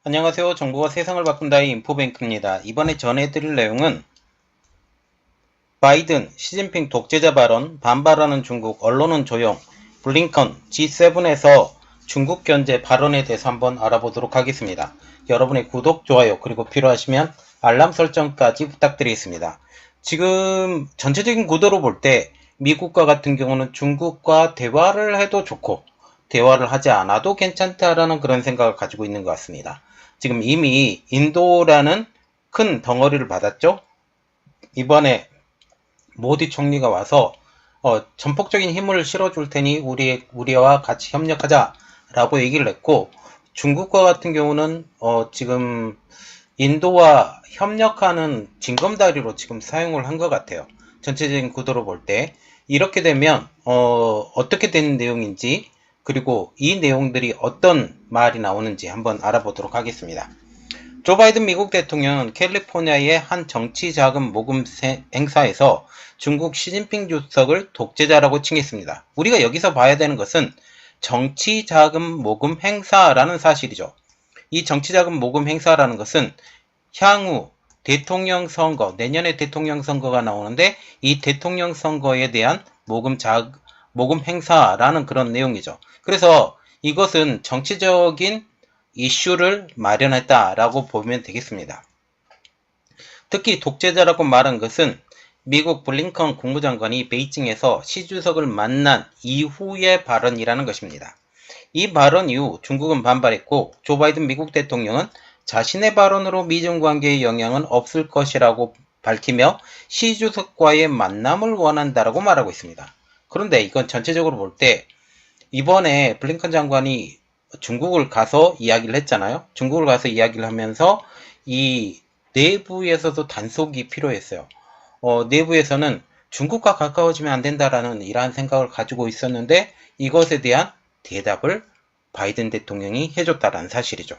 안녕하세요. 정보가 세상을 바꾼다의 인포뱅크입니다. 이번에 전해드릴 내용은 바이든, 시진핑 독재자 발언, 반발하는 중국, 언론은 조용, 블링컨, G7에서 중국 견제 발언에 대해서 한번 알아보도록 하겠습니다. 여러분의 구독, 좋아요, 그리고 필요하시면 알람 설정까지 부탁드리겠습니다. 지금 전체적인 구도로 볼 때 미국과 같은 경우는 중국과 대화를 해도 좋고 대화를 하지 않아도 괜찮다라는 그런 생각을 가지고 있는 것 같습니다. 지금 이미 인도라는 큰 덩어리를 받았죠. 이번에 모디 총리가 와서 전폭적인 힘을 실어줄 테니 우리와 같이 협력하자라고 얘기를 했고, 중국과 같은 경우는 지금 인도와 협력하는 징검다리로 지금 사용을 한 것 같아요. 전체적인 구도로 볼 때. 이렇게 되면 어떻게 되는 내용인지, 그리고 이 내용들이 어떤 말이 나오는지 한번 알아보도록 하겠습니다. 조 바이든 미국 대통령은 캘리포니아의 한 정치 자금 모금 행사에서 중국 시진핑 주석을 독재자라고 칭했습니다. 우리가 여기서 봐야 되는 것은 정치 자금 모금 행사라는 사실이죠. 이 정치 자금 모금 행사라는 것은 향후 대통령 선거, 내년에 대통령 선거가 나오는데 이 대통령 선거에 대한 모금 행사라는 그런 내용이죠. 그래서 이것은 정치적인 이슈를 마련했다라고 보면 되겠습니다. 특히 독재자라고 말한 것은 미국 블링컨 국무장관이 베이징에서 시 주석을 만난 이후의 발언이라는 것입니다. 이 발언 이후 중국은 반발했고 조 바이든 미국 대통령은 자신의 발언으로 미중 관계에 영향은 없을 것이라고 밝히며 시 주석과의 만남을 원한다라고 말하고 있습니다. 그런데 이건 전체적으로 볼 때 이번에 블링컨 장관이 중국을 가서 이야기를 했잖아요. 중국을 가서 이야기를 하면서 이 내부에서도 단속이 필요했어요. 내부에서는 중국과 가까워지면 안 된다라는 이러한 생각을 가지고 있었는데 이것에 대한 대답을 바이든 대통령이 해줬다는 사실이죠.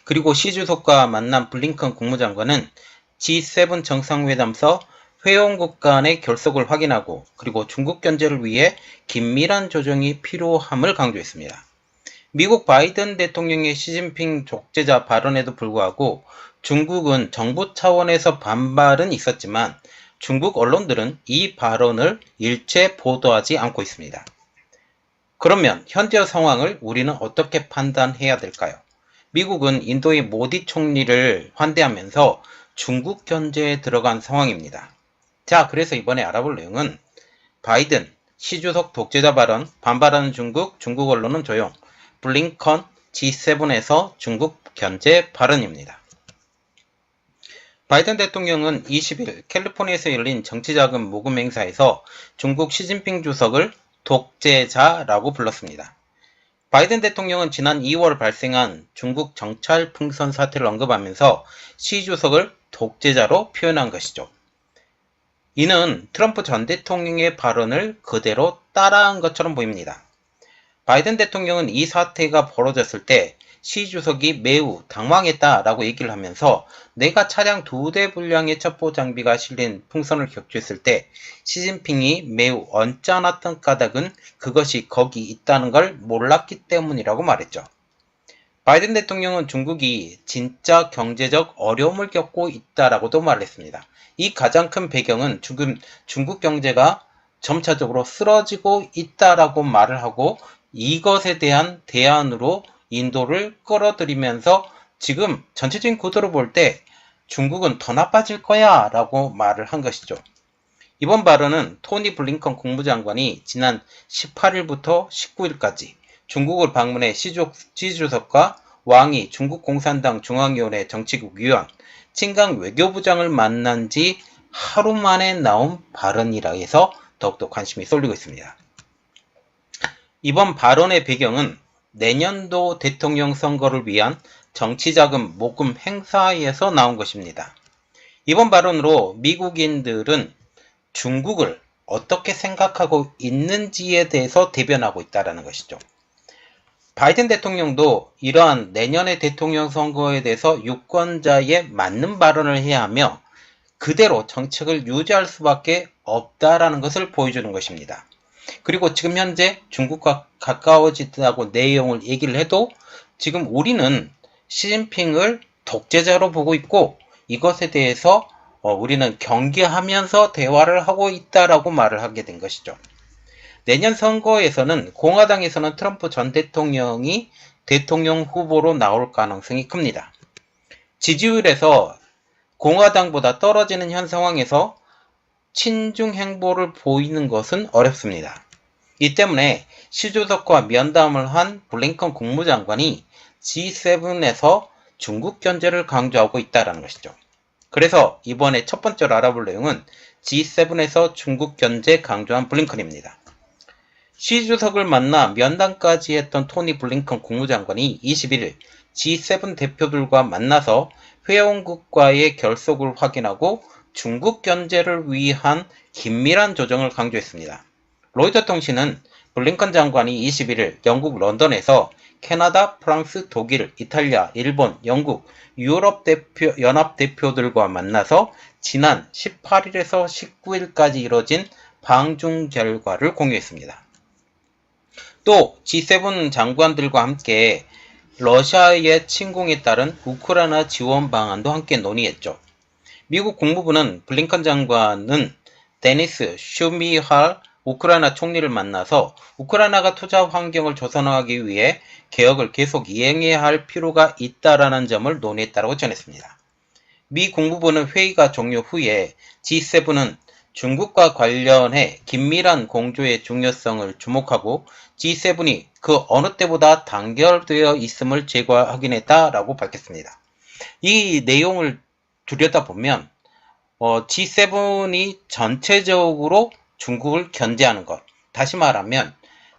그리고 시 주석과 만난 블링컨 국무장관은 G7 정상회담서 회원국 간의 결속을 확인하고 그리고 중국 견제를 위해 긴밀한 조정이 필요함을 강조했습니다. 미국 바이든 대통령의 시진핑 독재자 발언에도 불구하고 중국은 정부 차원에서 반발은 있었지만 중국 언론들은 이 발언을 일체 보도하지 않고 있습니다. 그러면 현재 상황을 우리는 어떻게 판단해야 될까요? 미국은 인도의 모디 총리를 환대하면서 중국 견제에 들어간 상황입니다. 자, 그래서 이번에 알아볼 내용은 바이든, 시 주석 독재자 발언, 반발하는 중국 언론은 조용, 블링컨, G7에서 중국 견제 발언입니다. 바이든 대통령은 20일 캘리포니아에서 열린 정치자금 모금 행사에서 중국 시진핑 주석을 독재자라고 불렀습니다. 바이든 대통령은 지난 2월 발생한 중국 정찰 풍선 사태를 언급하면서 시 주석을 독재자로 표현한 것이죠. 이는 트럼프 전 대통령의 발언을 그대로 따라한 것처럼 보입니다. 바이든 대통령은 이 사태가 벌어졌을 때 시 주석이 매우 당황했다라고 얘기를 하면서 내가 차량 2대 분량의 첩보 장비가 실린 풍선을 격추했을 때 시진핑이 매우 언짢았던 까닭은 그것이 거기 있다는 걸 몰랐기 때문이라고 말했죠. 바이든 대통령은 중국이 진짜 경제적 어려움을 겪고 있다라고도 말했습니다. 이 가장 큰 배경은 지금 중국 경제가 점차적으로 쓰러지고 있다라고 말을 하고 이것에 대한 대안으로 인도를 끌어들이면서 지금 전체적인 구도로 볼 때 중국은 더 나빠질 거야 라고 말을 한 것이죠. 이번 발언은 토니 블링컨 국무장관이 지난 18일부터 19일까지 중국을 방문해 시 주석과 왕이 중국 공산당 중앙위원회 정치국 위원, 친강 외교부장을 만난 지 하루 만에 나온 발언이라 해서 더욱더 관심이 쏠리고 있습니다. 이번 발언의 배경은 내년도 대통령 선거를 위한 정치자금 모금 행사에서 나온 것입니다. 이번 발언으로 미국인들은 중국을 어떻게 생각하고 있는지에 대해서 대변하고 있다는 것이죠. 바이든 대통령도 이러한 내년의 대통령 선거에 대해서 유권자에 맞는 발언을 해야 하며 그대로 정책을 유지할 수밖에 없다라는 것을 보여주는 것입니다. 그리고 지금 현재 중국과 가까워지다고 내용을 얘기를 해도 지금 우리는 시진핑을 독재자로 보고 있고 이것에 대해서 우리는 경계하면서 대화를 하고 있다라고 말을 하게 된 것이죠. 내년 선거에서는 공화당에서는 트럼프 전 대통령이 대통령 후보로 나올 가능성이 큽니다. 지지율에서 공화당보다 떨어지는 현 상황에서 친중 행보를 보이는 것은 어렵습니다. 이 때문에 시 주석과 면담을 한 블링컨 국무장관이 G7에서 중국 견제를 강조하고 있다는 것이죠. 그래서 이번에 첫 번째로 알아볼 내용은 G7에서 중국 견제 강조한 블링컨입니다. 시 주석을 만나 면담까지 했던 토니 블링컨 국무장관이 21일 G7 대표들과 만나서 회원국과의 결속을 확인하고 중국 견제를 위한 긴밀한 조정을 강조했습니다. 로이터 통신은 블링컨 장관이 21일 영국 런던에서 캐나다, 프랑스, 독일, 이탈리아, 일본, 영국, 연합 대표들과 만나서 지난 18일에서 19일까지 이뤄진 방중 결과를 공유했습니다. 또 G7 장관들과 함께 러시아의 침공에 따른 우크라이나 지원 방안도 함께 논의했죠. 미국 국무부는 블링컨 장관은 데니스 슈미할 우크라이나 총리를 만나서 우크라이나가 투자 환경을 조성하기 위해 개혁을 계속 이행해야 할 필요가 있다라는 점을 논의했다고 전했습니다. 미 국무부는 회의가 종료 후에 G7은 중국과 관련해 긴밀한 공조의 중요성을 주목하고 G7이 그 어느 때보다 단결되어 있음을 확인했다라고 밝혔습니다. 이 내용을 들여다보면 G7이 전체적으로 중국을 견제하는 것, 다시 말하면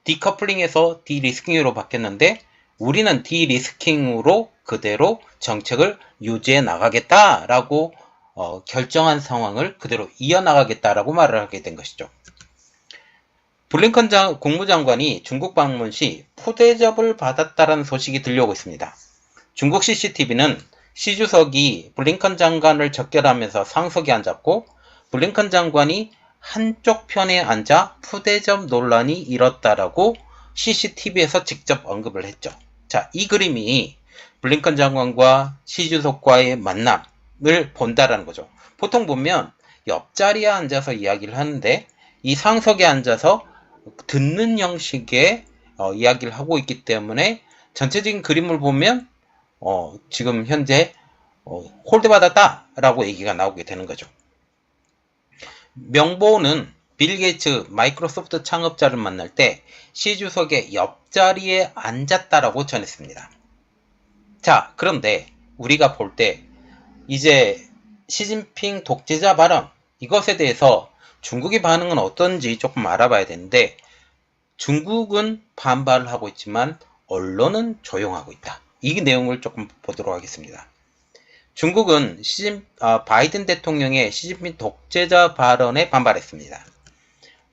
디커플링에서 디리스킹으로 바뀌었는데 우리는 디리스킹으로 그대로 정책을 유지해 나가겠다라고 결정한 상황을 그대로 이어나가겠다라고 말을 하게 된 것이죠. 블링컨 국무장관이 중국 방문 시 푸대접을 받았다는 소식이 들려오고 있습니다. 중국 CCTV는 시 주석이 블링컨 장관을 접견하면서 상석에 앉았고 블링컨 장관이 한쪽 편에 앉아 푸대접 논란이 일었다라고 CCTV에서 직접 언급을 했죠. 자, 이 그림이 블링컨 장관과 시 주석과의 만남을 본다라는 거죠. 보통 보면 옆자리에 앉아서 이야기를 하는데 이 상석에 앉아서 듣는 형식의 이야기를 하고 있기 때문에 전체적인 그림을 보면 지금 현재 홀대받았다라고 얘기가 나오게 되는 거죠. 명보는 빌 게이츠 마이크로소프트 창업자를 만날 때 시 주석의 옆자리에 앉았다라고 전했습니다. 자, 그런데 우리가 볼 때 이제 시진핑 독재자 발언 이것에 대해서 중국의 반응은 어떤지 조금 알아봐야 되는데 중국은 반발을 하고 있지만 언론은 조용하고 있다. 이 내용을 조금 보도록 하겠습니다. 중국은 바이든 대통령의 시진핑 독재자 발언에 반발했습니다.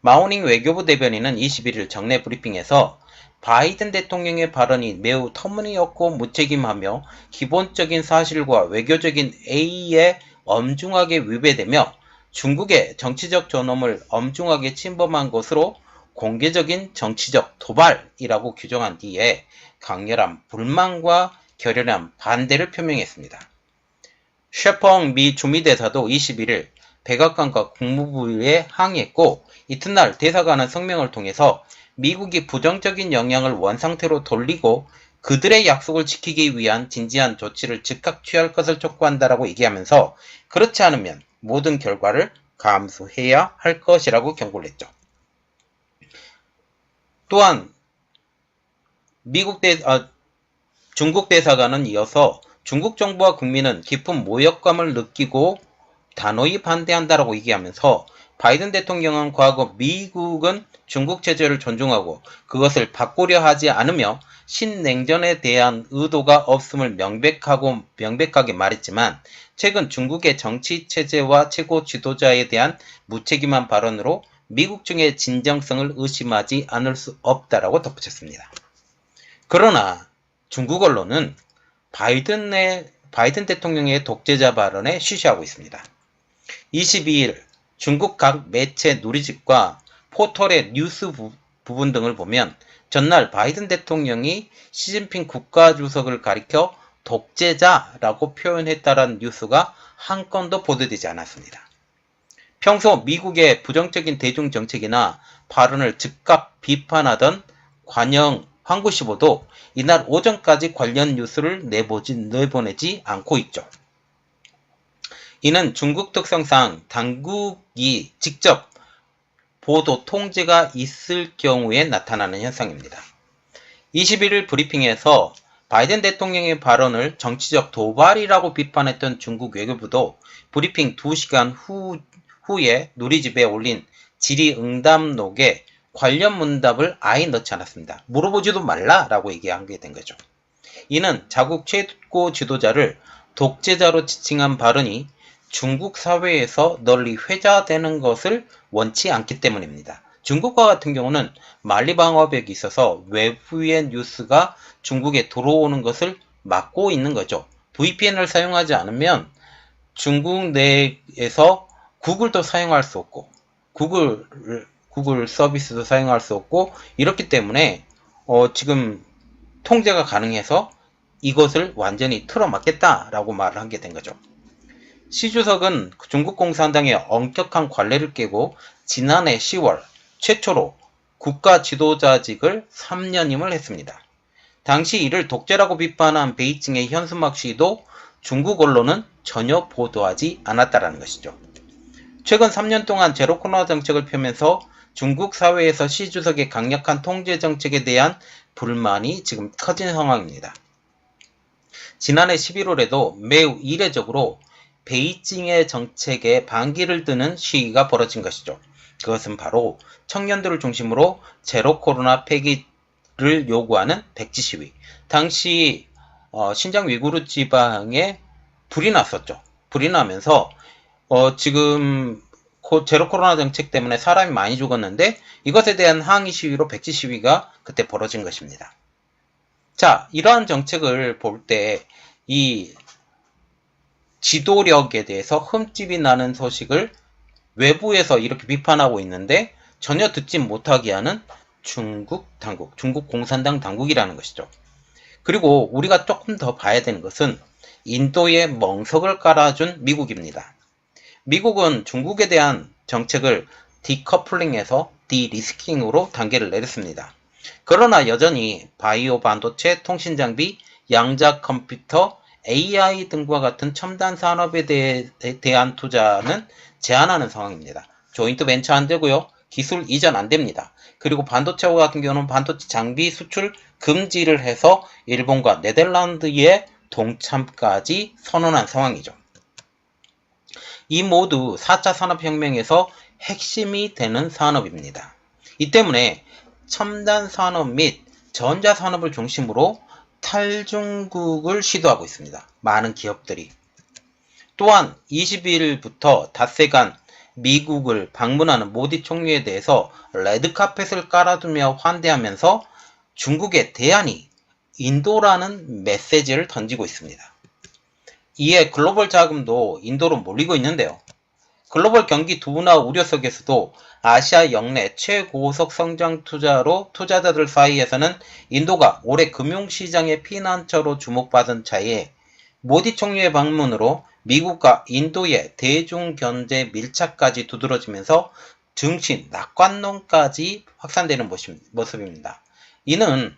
마오닝 외교부 대변인은 21일 정례 브리핑에서 바이든 대통령의 발언이 매우 터무니없고 무책임하며 기본적인 사실과 외교적인 A에 엄중하게 위배되며 중국의 정치적 존엄을 엄중하게 침범한 것으로 공개적인 정치적 도발이라고 규정한 뒤에 강렬한 불만과 결연한 반대를 표명했습니다. 셰펑 미 주미대사도 21일 백악관과 국무부에 항의했고 이튿날 대사관은 성명을 통해서 미국이 부정적인 영향을 원상태로 돌리고 그들의 약속을 지키기 위한 진지한 조치를 즉각 취할 것을 촉구한다라고 얘기하면서 그렇지 않으면 모든 결과를 감수해야 할 것이라고 경고를 했죠. 또한 중국 대사관은 이어서 중국 정부와 국민은 깊은 모욕감을 느끼고 단호히 반대한다라고 얘기하면서 바이든 대통령은 과거 미국은 중국 체제를 존중하고 그것을 바꾸려 하지 않으며 신냉전에 대한 의도가 없음을 명백하게 말했지만 최근 중국의 정치 체제와 최고 지도자에 대한 무책임한 발언으로 미국 중의 진정성을 의심하지 않을 수 없다라고 덧붙였습니다. 그러나 중국 언론은 바이든 대통령의 독재자 발언에 쉬쉬하고 있습니다. 22일 중국 각 매체 누리집과 포털의 뉴스 부분 등을 보면 전날 바이든 대통령이 시진핑 국가주석을 가리켜 독재자라고 표현했다라는 뉴스가 한 건도 보도되지 않았습니다. 평소 미국의 부정적인 대중정책이나 발언을 즉각 비판하던 관영 황구시보도 이날 오전까지 관련 뉴스를 내보내지 않고 있죠. 이는 중국 특성상 당국이 직접 보도 통제가 있을 경우에 나타나는 현상입니다. 21일 브리핑에서 바이든 대통령의 발언을 정치적 도발이라고 비판했던 중국 외교부도 브리핑 2시간 후에 누리집에 올린 질의응답록에 관련 문답을 아예 넣지 않았습니다. 물어보지도 말라라고 얘기하게 된 거죠. 이는 자국 최고 지도자를 독재자로 지칭한 발언이 중국 사회에서 널리 회자되는 것을 원치 않기 때문입니다. 중국과 같은 경우는 만리방어벽이 있어서 외부의 뉴스가 중국에 들어오는 것을 막고 있는 거죠. VPN을 사용하지 않으면 중국 내에서 구글도 사용할 수 없고 구글 서비스도 사용할 수 없고 이렇기 때문에 지금 통제가 가능해서 이것을 완전히 틀어막겠다라고 말을 하게 된 거죠. 시 주석은 중국 공산당의 엄격한 관례를 깨고 지난해 10월 최초로 국가 지도자직을 3년임을 했습니다. 당시 이를 독재라고 비판한 베이징의 현수막 시도 중국 언론은 전혀 보도하지 않았다라는 것이죠. 최근 3년 동안 제로 코로나 정책을 펴면서 중국 사회에서 시 주석의 강력한 통제 정책에 대한 불만이 지금 커진 상황입니다. 지난해 11월에도 매우 이례적으로 베이징의 정책에 반기를 드는 시위가 벌어진 것이죠. 그것은 바로 청년들을 중심으로 제로 코로나 폐기를 요구하는 백지 시위. 당시 신장 위구르 지방에 불이 났었죠. 불이 나면서 지금 제로 코로나 정책 때문에 사람이 많이 죽었는데 이것에 대한 항의 시위로 백지 시위가 그때 벌어진 것입니다. 자, 이러한 정책을 볼 때 이 지도력에 대해서 흠집이 나는 소식을 외부에서 이렇게 비판하고 있는데 전혀 듣지 못하게 하는 중국 당국, 중국 공산당 당국이라는 것이죠. 그리고 우리가 조금 더 봐야 되는 것은 인도에 멍석을 깔아준 미국입니다. 미국은 중국에 대한 정책을 디커플링에서 디리스킹으로 단계를 내렸습니다. 그러나 여전히 바이오 반도체, 통신장비, 양자 컴퓨터, AI 등과 같은 첨단 산업에 대한 투자는 제한하는 상황입니다. 조인트 벤처 안 되고요. 기술 이전 안 됩니다. 그리고 반도체와 같은 경우는 반도체 장비 수출 금지를 해서 일본과 네덜란드의 동참까지 선언한 상황이죠. 이 모두 4차 산업혁명에서 핵심이 되는 산업입니다. 이 때문에 첨단 산업 및 전자산업을 중심으로 탈중국을 시도하고 있습니다. 많은 기업들이. 또한 20일부터 닷새간 미국을 방문하는 모디 총리에 대해서 레드카펫을 깔아두며 환대하면서 중국의 대안이 인도라는 메시지를 던지고 있습니다. 이에 글로벌 자금도 인도로 몰리고 있는데요. 글로벌 경기 둔화 우려 속에서도 아시아 역내 최고속 성장 투자로 투자자들 사이에서는 인도가 올해 금융시장의 피난처로 주목받은 차에 모디 총리의 방문으로 미국과 인도의 대중경제 밀착까지 두드러지면서 증시 낙관론까지 확산되는 모습입니다. 이는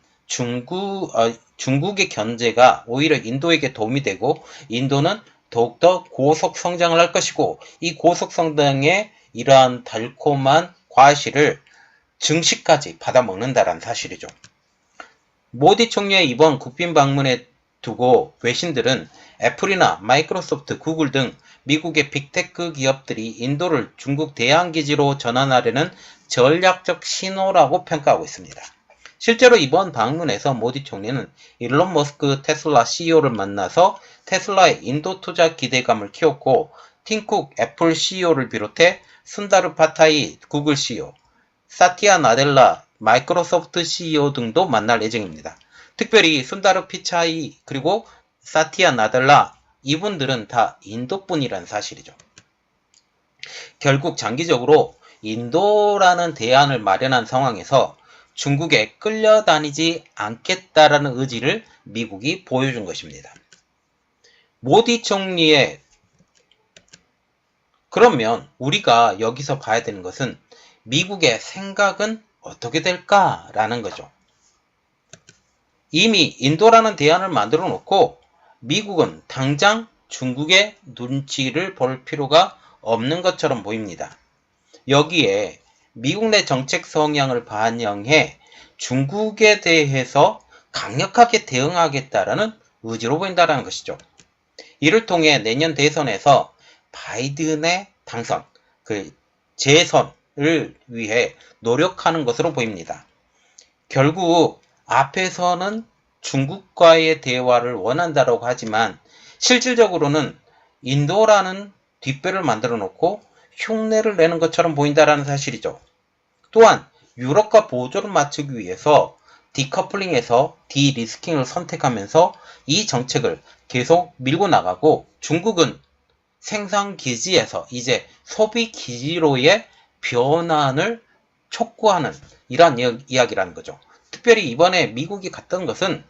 중국의 견제가 오히려 인도에게 도움이 되고 인도는 더욱더 고속 성장을 할 것이고 이 고속 성장의 이러한 달콤한 과실을 증시까지 받아먹는다라는 사실이죠. 모디 총리의 이번 국빈 방문에 두고 외신들은 애플이나 마이크로소프트, 구글 등 미국의 빅테크 기업들이 인도를 중국 대항기지로 전환하려는 전략적 신호라고 평가하고 있습니다. 실제로 이번 방문에서 모디 총리는 일론 머스크 테슬라 CEO를 만나서 테슬라의 인도 투자 기대감을 키웠고 팀쿡 애플 CEO를 비롯해 순다르 파타이 구글 CEO, 사티아 나델라 마이크로소프트 CEO 등도 만날 예정입니다. 특별히 순다르 피차이 그리고 사티아 나델라 이분들은 다 인도분이라는 사실이죠. 결국 장기적으로 인도라는 대안을 마련한 상황에서 중국에 끌려다니지 않겠다라는 의지를 미국이 보여준 것입니다. 모디 총리의 그러면 우리가 여기서 봐야 되는 것은 미국의 생각은 어떻게 될까라는 거죠. 이미 인도라는 대안을 만들어 놓고 미국은 당장 중국의 눈치를 볼 필요가 없는 것처럼 보입니다. 여기에 미국 내 정책 성향을 반영해 중국에 대해서 강력하게 대응하겠다라는 의지로 보인다는 것이죠. 이를 통해 내년 대선에서 바이든의 당선, 재선을 위해 노력하는 것으로 보입니다. 결국 앞에서는 중국과의 대화를 원한다라고 하지만 실질적으로는 인도라는 뒷배를 만들어 놓고 흉내를 내는 것처럼 보인다는 사실이죠. 또한 유럽과 보조를 맞추기 위해서 디커플링에서 디리스킹을 선택하면서 이 정책을 계속 밀고 나가고 중국은 생산기지에서 이제 소비기지로의 변환을 촉구하는 이러한 이야기라는 거죠. 특별히 이번에 미국이 갔던 것은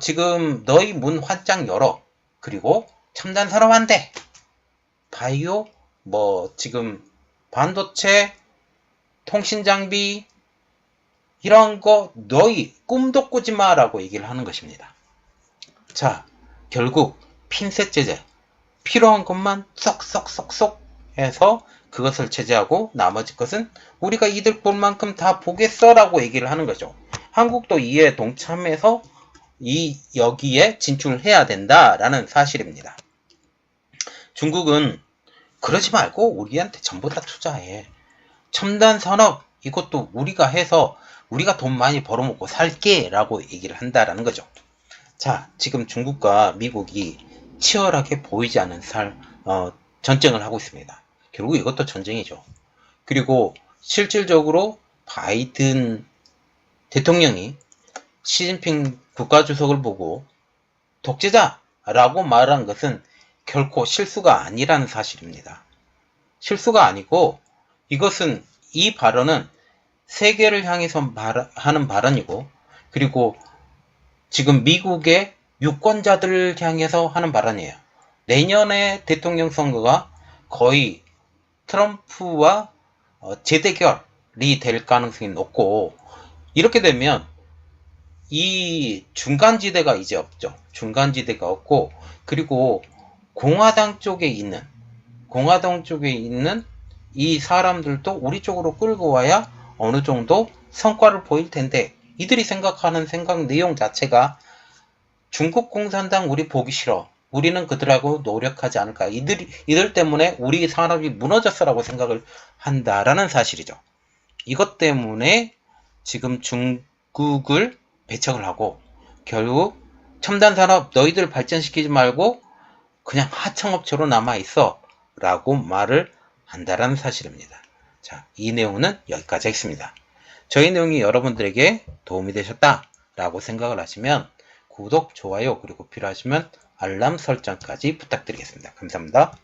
지금 너희 문 활짝 열어. 그리고 첨단 산업 안 돼. 바이오, 지금 반도체, 통신장비 이런 거 너희 꿈도 꾸지 마라고 얘기를 하는 것입니다. 자, 결국 핀셋 제재 필요한 것만 쏙쏙쏙쏙 해서 그것을 제재하고 나머지 것은 우리가 이득 볼 만큼 다 보겠어 라고 얘기를 하는 거죠. 한국도 이에 동참해서 여기에 진출해야 된다라는 사실입니다. 중국은 그러지 말고 우리한테 전부 다 투자해. 첨단 산업 이것도 우리가 해서 우리가 돈 많이 벌어먹고 살게 라고 얘기를 한다라는 거죠. 자, 지금 중국과 미국이 치열하게 보이지 않는 전쟁을 하고 있습니다. 결국 이것도 전쟁이죠. 그리고 실질적으로 바이든 대통령이 시진핑 국가주석을 보고 독재자라고 말한 것은 결코 실수가 아니라는 사실입니다. 실수가 아니고 이것은 이 발언은 세계를 향해서 하는 발언이고 그리고 지금 미국의 유권자들을 향해서 하는 발언이에요. 내년에 대통령 선거가 거의 트럼프와 재대결이 될 가능성이 높고 이렇게 되면 이 중간지대가 이제 없죠. 중간지대가 없고 그리고 공화당 쪽에 있는 이 사람들도 우리 쪽으로 끌고 와야 어느 정도 성과를 보일 텐데 이들이 생각하는 생각 내용 자체가 중국 공산당 우리 보기 싫어. 우리는 그들하고 노력하지 않을까. 이들 때문에 우리 산업이 무너졌어라고 생각을 한다라는 사실이죠. 이것 때문에 지금 중국을 배척을 하고 결국 첨단 산업 너희들 발전시키지 말고 그냥 하청업체로 남아있어 라고 말을 한다라는 사실입니다. 자, 이 내용은 여기까지 하겠습니다. 저희 내용이 여러분들에게 도움이 되셨다라고 생각을 하시면 구독, 좋아요, 그리고 필요하시면 알람 설정까지 부탁드리겠습니다. 감사합니다.